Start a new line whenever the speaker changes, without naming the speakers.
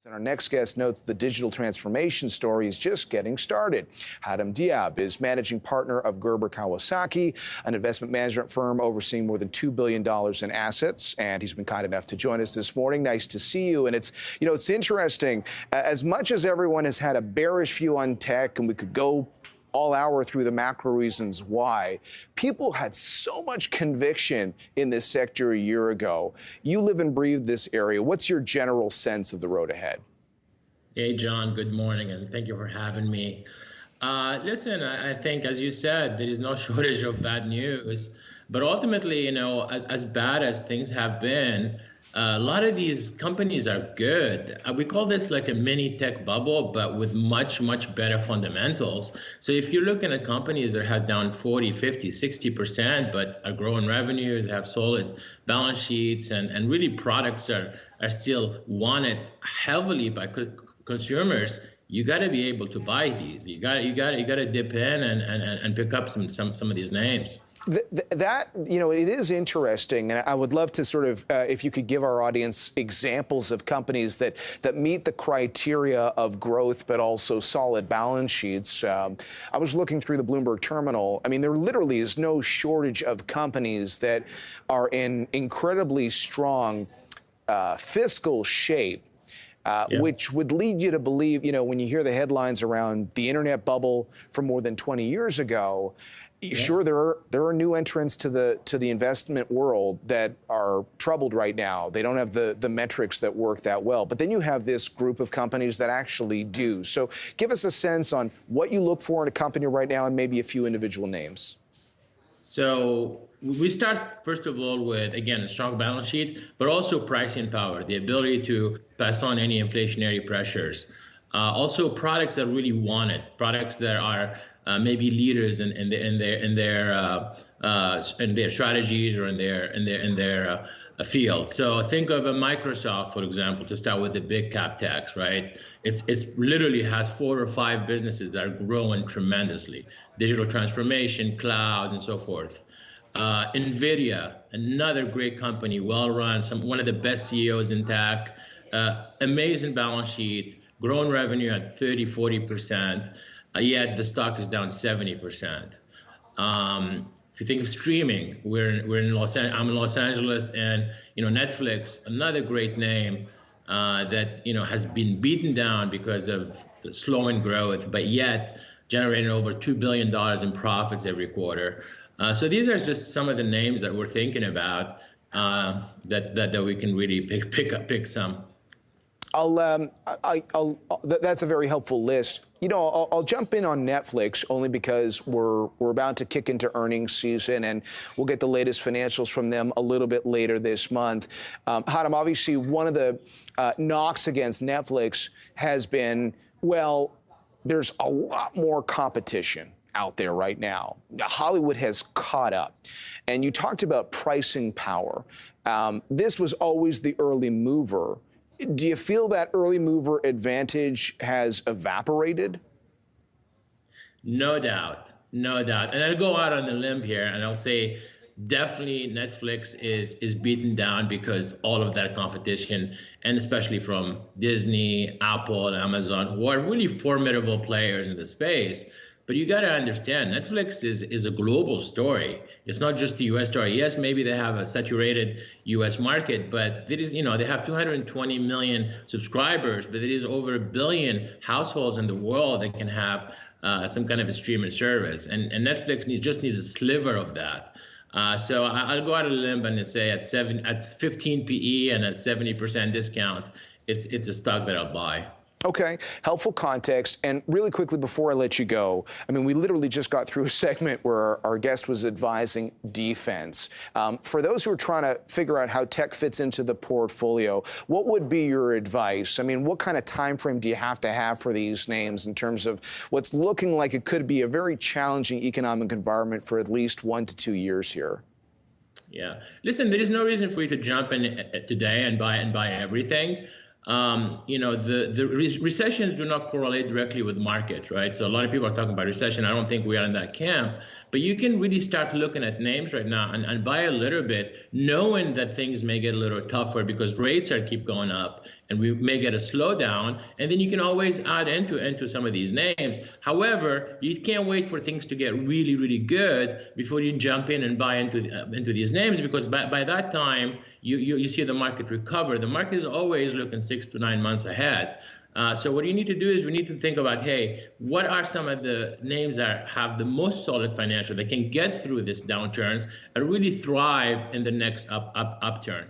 And our next guest notes the digital transformation story is just getting started. Hatem Dhiab is managing partner of Gerber Kawasaki, an investment management firm overseeing more than $2 billion in assets. And he's been kind enough to join us this morning. Nice to see you. And it's interesting. As much as everyone has had a bearish view on tech, and we could go all hour through the macro reasons why, people had so much conviction in this sector a year ago. You live and breathe this area. What's your general sense of the road ahead?
Hey, John, good morning, and thank you for having me. Listen, I think, as you said, there is no shortage of bad news. But ultimately, as bad as things have been, a lot of these companies are good. We call this like a mini tech bubble, but with much, much better fundamentals. So if you're looking at companies that have down 40, 50, 60%, but are growing revenues, have solid balance sheets, and really products are still wanted heavily by consumers, you got to be able to buy these. You got to dip in and pick up some of these names.
It is interesting, and I would love to sort of, if you could give our audience examples of companies that meet the criteria of growth, but also solid balance sheets. I was looking through the Bloomberg terminal. I mean, there literally is no shortage of companies that are in incredibly strong fiscal shape. Which would lead you to believe, when you hear the headlines around the internet bubble from more than 20 years ago, sure, there are new entrants to the investment world that are troubled right now. They don't have the metrics that work that well. But then you have this group of companies that actually do. So give us a sense on what you look for in a company right now and maybe a few individual names.
So we start, first of all, with, again, a strong balance sheet, but also pricing power, the ability to pass on any inflationary pressures. Also, products that really want it, products that are maybe leaders in their strategies or in their field. So think of a Microsoft, for example, to start with the big cap techs, right? It's literally has 4 or 5 businesses that are growing tremendously: digital transformation, cloud, and so forth. NVIDIA, another great company, well run, one of the best CEOs in tech, amazing balance sheet, growing revenue at 30, 40%. Yet the stock is down 70%. If you think of streaming, I'm in Los Angeles, and Netflix, another great name that has been beaten down because of slowing growth, but yet generating over $2 billion in profits every quarter. So these are just some of the names that we're thinking about that we can really pick some.
That's a very helpful list. I'll jump in on Netflix only because we're about to kick into earnings season, and we'll get the latest financials from them a little bit later this month. Hatem, obviously, one of the knocks against Netflix has been, well, there's a lot more competition out there right now. Hollywood has caught up. And you talked about pricing power. This was always the early mover. Do you feel that early mover advantage has evaporated?
No doubt, no doubt. And I'll go out on the limb here and I'll say definitely Netflix is beaten down because all of that competition, and especially from Disney, Apple, and Amazon, who are really formidable players in the space. But you got to understand, Netflix is a global story. It's not just the U.S. story. Yes, maybe they have a saturated U.S. market, but there is, they have 220 million subscribers, but there is over 1 billion households in the world that can have some kind of a streaming service. And Netflix just needs a sliver of that. So I'll go out on a limb and say at 15 PE and at 70% discount, it's a stock that I'll buy.
Okay, helpful context. And really quickly before I let you go, I mean, we literally just got through a segment where our guest was advising defense. For those who are trying to figure out how tech fits into the portfolio, what would be your advice? I mean, what kind of time frame do you have to have for these names in terms of what's looking like it could be a very challenging economic environment for at least 1 to 2 years here?
Yeah, listen, there is no reason for you to jump in today and buy everything. The recessions do not correlate directly with markets, right? So a lot of people are talking about recession. I don't think we are in that camp. But you can really start looking at names right now and buy a little bit, knowing that things may get a little tougher because rates keep going up and we may get a slowdown, and then you can always add into some of these names. However, you can't wait for things to get really, really good before you jump in and buy into these names, because by that time you see the market recover. The market is always looking 6 to 9 months ahead. So what you need to do is we need to think about, hey, what are some of the names that have the most solid financial that can get through these downturns and really thrive in the next upturn?